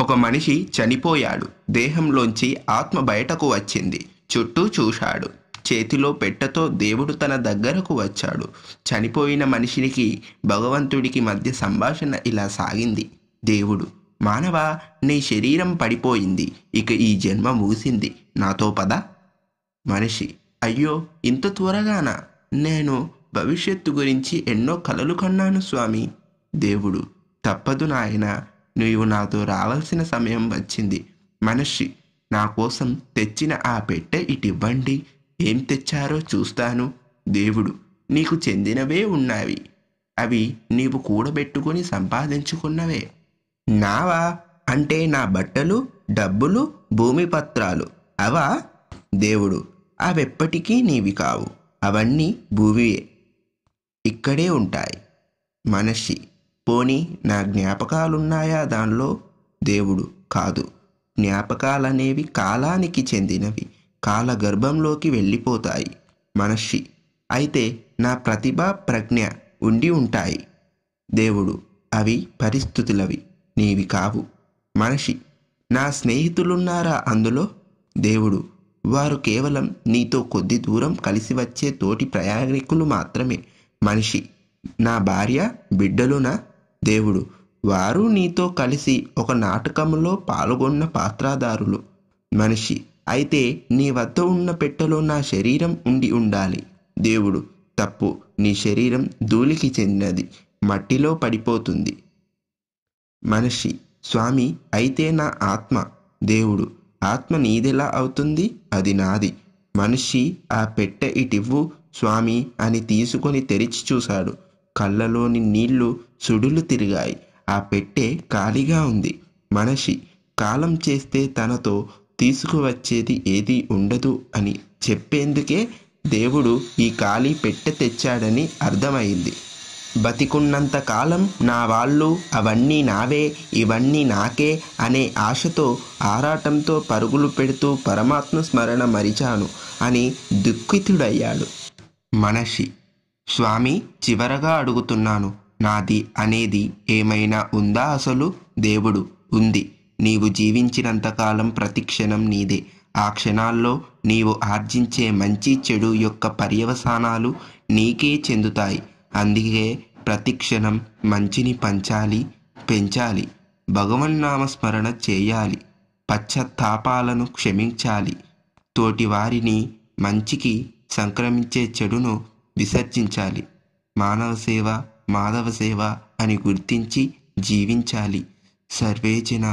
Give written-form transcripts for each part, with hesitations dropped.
ఒక మనిషి చనిపోయాడు. దేహంలోంచి ఆత్మ బయటకు వచ్చింది. చుట్టూ చూశాడు. చేతిలో పెట్టెతో దేవుడు తన దగ్గరకు వచ్చాడు. చనిపోయిన మనిషికి భగవంతుడికి మధ్య సంభాషణ ఇలా సాగింది. దేవుడు: మానవా, నీ శరీరం పడిపోయింది. ఇక ఈ జన్మ ముగిసింది. నాతో పద. మనిషి: అయ్యో, ఇంత త్వరగానా? నేను భవిష్యత్తు గురించి ఎన్నో కలలు కన్నాను స్వామి. దేవుడు: తప్పదు నాయనా, నీవు నాతో రావాల్సిన సమయం వచ్చింది. మనిషి: నా కోసం తెచ్చిన ఆ పెట్టె ఇటివ్వండి. ఏం తెచ్చారో చూస్తాను. దేవుడు: నీకు చెందినవే ఉన్నవి. అవి నీవు కూడబెట్టుకుని సంపాదించుకున్నవే. నావా? అంటే నా బట్టలు, డబ్బులు, భూమి పత్రాలు అవా? దేవుడు: అవెప్పటికీ నీవి కావు. అవన్నీ భూమియే, ఇక్కడే ఉంటాయి. మనిషి: పోనీ నా జ్ఞాపకాలున్నాయా దానిలో? దేవుడు: కాదు. జ్ఞాపకాలనేవి కాలానికి చెందినవి. కాలగర్భంలోకి వెళ్ళిపోతాయి. మనిషి: అయితే నా ప్రతిభ, ప్రజ్ఞ ఉండి ఉంటాయి. దేవుడు: అవి పరిస్థితులవి, నీవి కావు. మనిషి: నా స్నేహితులున్నారా అందులో? దేవుడు: వారు కేవలం నీతో కొద్ది దూరం కలిసి వచ్చే తోటి ప్రయాణికులు మాత్రమే. మనిషి: నా భార్య, బిడ్డలునా? దేవుడు: వారు నీతో కలిసి ఒక నాటకంలో పాల్గొన్న పాత్రధారులు. మనిషి: అయితే నీ వద్ద ఉన్న పెట్టెలో నా శరీరం ఉండి ఉండాలి. దేవుడు: తప్పు. నీ శరీరం ధూళికి చెందినది, మట్టిలో పడిపోతుంది. మనిషి: స్వామి, అయితే నా ఆత్మ? దేవుడు: ఆత్మ నీదెలా అవుతుంది? అది నాది. మనిషి: ఆ పెట్టె ఇటివ్వు స్వామి అని తీసుకొని తెరిచి చూశాడు. కళ్ళలోని నీళ్లు సుడులు తిరిగాయి. ఆ పెట్టె ఖాళీగా ఉంది. మనిషి: కాలం చేస్తే తనతో తీసుకువచ్చేది ఏదీ ఉండదు అని చెప్పేందుకే దేవుడు ఈ ఖాళీ పెట్టె తెచ్చాడని అర్థమైంది. బతికున్నంత కాలం నా వాళ్ళు, అవన్నీ నావే, ఇవన్నీ నాకే అనే ఆశతో, ఆరాటంతో పరుగులు పెడుతూ పరమాత్మ స్మరణ మరిచాను అని దుఃఖితుడయ్యాడు. మనిషి: స్వామి, చివరగా అడుగుతున్నాను, నాది అనేది ఏమైనా ఉందా అసలు? దేవుడు: ఉంది. నీవు జీవించినంతకాలం ప్రతి క్షణం నీదే. ఆ క్షణాల్లో నీవు ఆర్జించే మంచి చెడు యొక్క పర్యవసానాలు నీకే చెందుతాయి. అందుకే ప్రతి క్షణం మంచిని పంచాలి, పెంచాలి. భగవన్నామస్మరణ చేయాలి. పశ్చాత్తాపాలను క్షమించాలి. తోటివారిని మంచికి సంక్రమించే చెడును విసర్జించాలి. మానవ సేవ మాధవ సేవ అని గుర్తించి జీవించాలి. సర్వే జన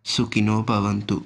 సుఖినో భవంతు.